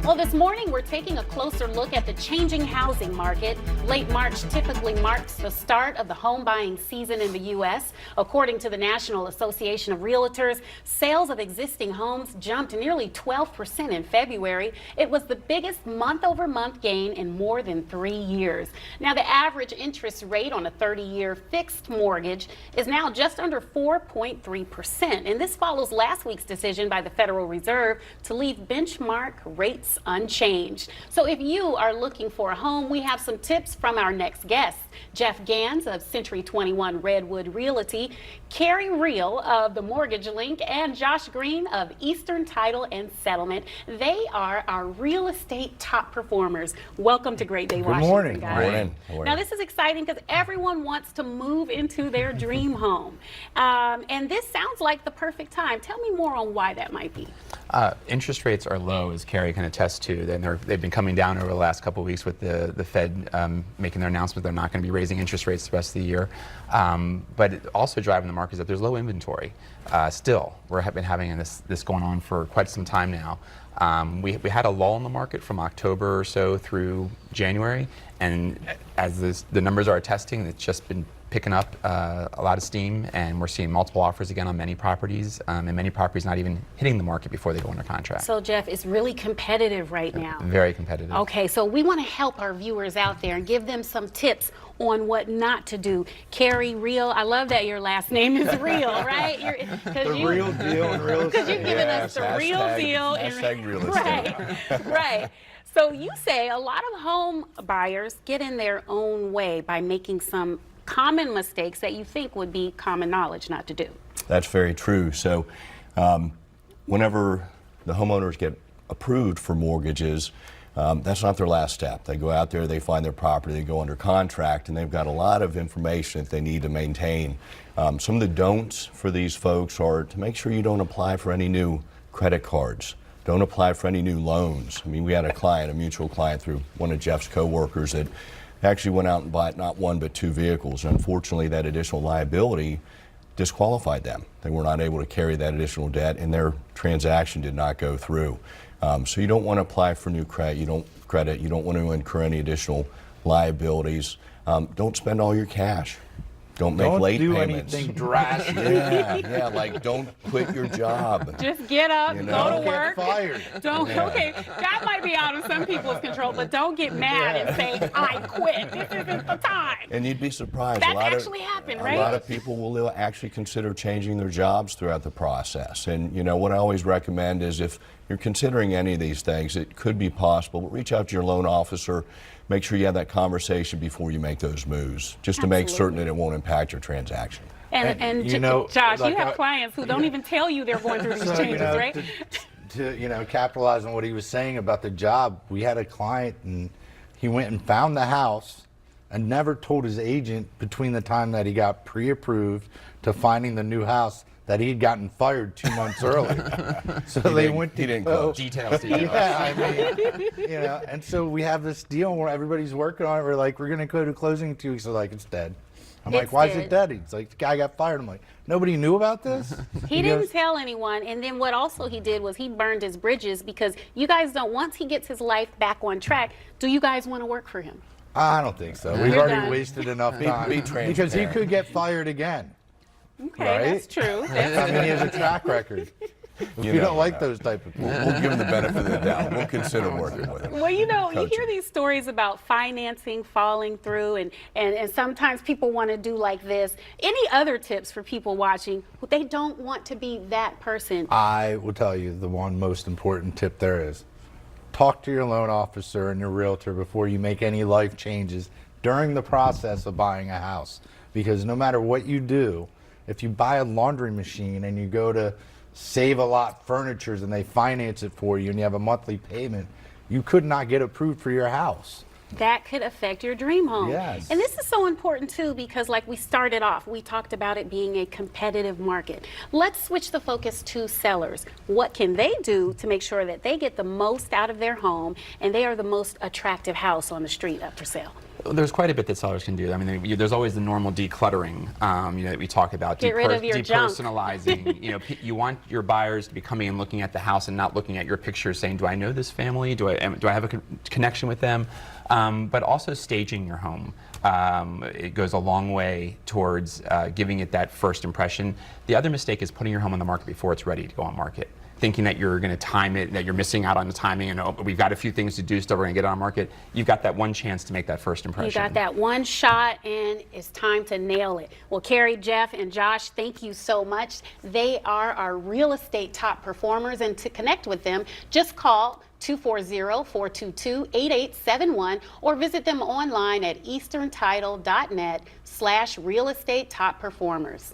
Well, this morning we're taking a closer look at the changing housing market. Late March typically marks the start of the home buying season in the U.S. According to the National Association of Realtors, sales of existing homes jumped nearly 12% in February. It was the biggest month-over-month gain in more than 3 years. Now, the average interest rate on a 30-year fixed mortgage is now just under 4.3%, and this follows last week's decision by the Federal Reserve to leave benchmark rates unchanged. So if you are looking for a home, we have some tips from our next guests. Jeff Gans of Century 21 Redwood Realty, Carrie Reel of the Mortgage Link, and Josh Green of Eastern Title and Settlement. They are our real estate top performers. Welcome to Great Day Washington, morning. guys. Good morning. Now this is exciting because everyone wants to move into their dream home. And this sounds like the perfect time. Tell me more on why that might be. Interest rates are low, as Carrie can attest to. They've been coming down over the last couple of weeks with the Fed making their announcement they're not going to be raising interest rates the rest of the year. But also driving the market is that there's low inventory. Still, we've been having this going on for quite some time now. We had a lull in the market from October or so through January, and as the numbers are attesting, it's just been picking up a lot of steam, and we're seeing multiple offers again on many properties, and many properties not even hitting the market before they go under contract. So Jeff, it's really competitive right now. Very competitive. Okay, so we want to help our viewers out there and give them some tips on what not to do. Carrie Reel, I love that your last name is Real, right? The real deal in real estate. Because you're giving us the real deal. Hashtag real estate. Right, right. So you say a lot of home buyers get in their own way by making some common mistakes that you think would be common knowledge not to do. That's very true. So whenever the homeowners get approved for mortgages, that's not their last step. They go out there, they find their property, they go under contract, and they've got a lot of information that they need to maintain. Some of the don'ts for these folks are to make sure you don't apply for any new credit cards. Don't apply for any new loans. I mean, we had a client, a mutual client through one of Jeff's coworkers that actually went out and bought not one but two vehicles. Unfortunately, that additional liability disqualified them. They were not able to carry that additional debt, and their transaction did not go through. So you don't want to apply for new credit. You don't want to incur any additional liabilities. Don't spend all your cash. Don't make late payments. Don't do anything drastic. Yeah, like don't quit your job. Just get up, go to work. Get fired. Okay, that might be out of some people's control, but don't get mad and say, I quit. This isn't the time. And you'd be surprised. That actually happened, right? A lot of people will actually consider changing their jobs throughout the process. And you know, what I always recommend is if you're considering any of these things, it could be possible, but reach out to your loan officer. Make sure you have that conversation before you make those moves, just to make certain that it won't impact your transaction. And you know, Josh, like you have clients who don't even tell you they're going through these changes, right? To capitalize on what he was saying about the job, we had a client and he went and found the house and never told his agent between the time that he got pre-approved to finding the new house that he'd gotten fired 2 months earlier. So they went to details. Yeah, I mean, and so we have this deal where everybody's working on it. We're like, we're going to go to closing in 2 weeks. They're like, it's dead. I'm like, why is it dead? He's like, the guy got fired. I'm like, nobody knew about this? He didn't tell anyone. And then what also he did was he burned his bridges, because you guys don't, once he gets his life back on track, do you guys want to work for him? I don't think so. We've already wasted enough time. Because he could get fired again. Okay, right? That's true. I mean, he has a track record. You don't like those type of people. We'll give him the benefit of the doubt. We'll consider working with him. Well, you hear these stories about financing falling through, and sometimes people want to do like this. Any other tips for people watching? They don't want to be that person. I will tell you the one most important tip there is. Talk to your loan officer and your realtor before you make any life changes during the process of buying a house. Because no matter what you do, if you buy a laundry machine and you go to Save a Lot Furnitures and they finance it for you and you have a monthly payment, you could not get approved for your house. That could affect your dream home. Yes. And this is so important too, because like we started off, we talked about it being a competitive market. Let's switch the focus to sellers. What can they do to make sure that they get the most out of their home and they are the most attractive house on the street up for sale? There's quite a bit that sellers can do. I mean, there's always the normal decluttering, that we talk about. Get rid of your junk. Depersonalizing. You want your buyers to be coming and looking at the house and not looking at your pictures, saying, "Do I know this family? Do I have a connection with them?" But also staging your home. It goes a long way towards giving it that first impression. The other mistake is putting your home on the market before it's ready to go on market, thinking that you're going to time it, that you're missing out on the timing, and we've got a few things to do still, we're going to get it on market. You've got that one chance to make that first impression. You got that one shot, and it's time to nail it. Well, Carrie, Jeff, and Josh, thank you so much. They are our real estate top performers, and to connect with them, just call 240-422-8871 or visit them online at easterntitle.net/real estate top performers.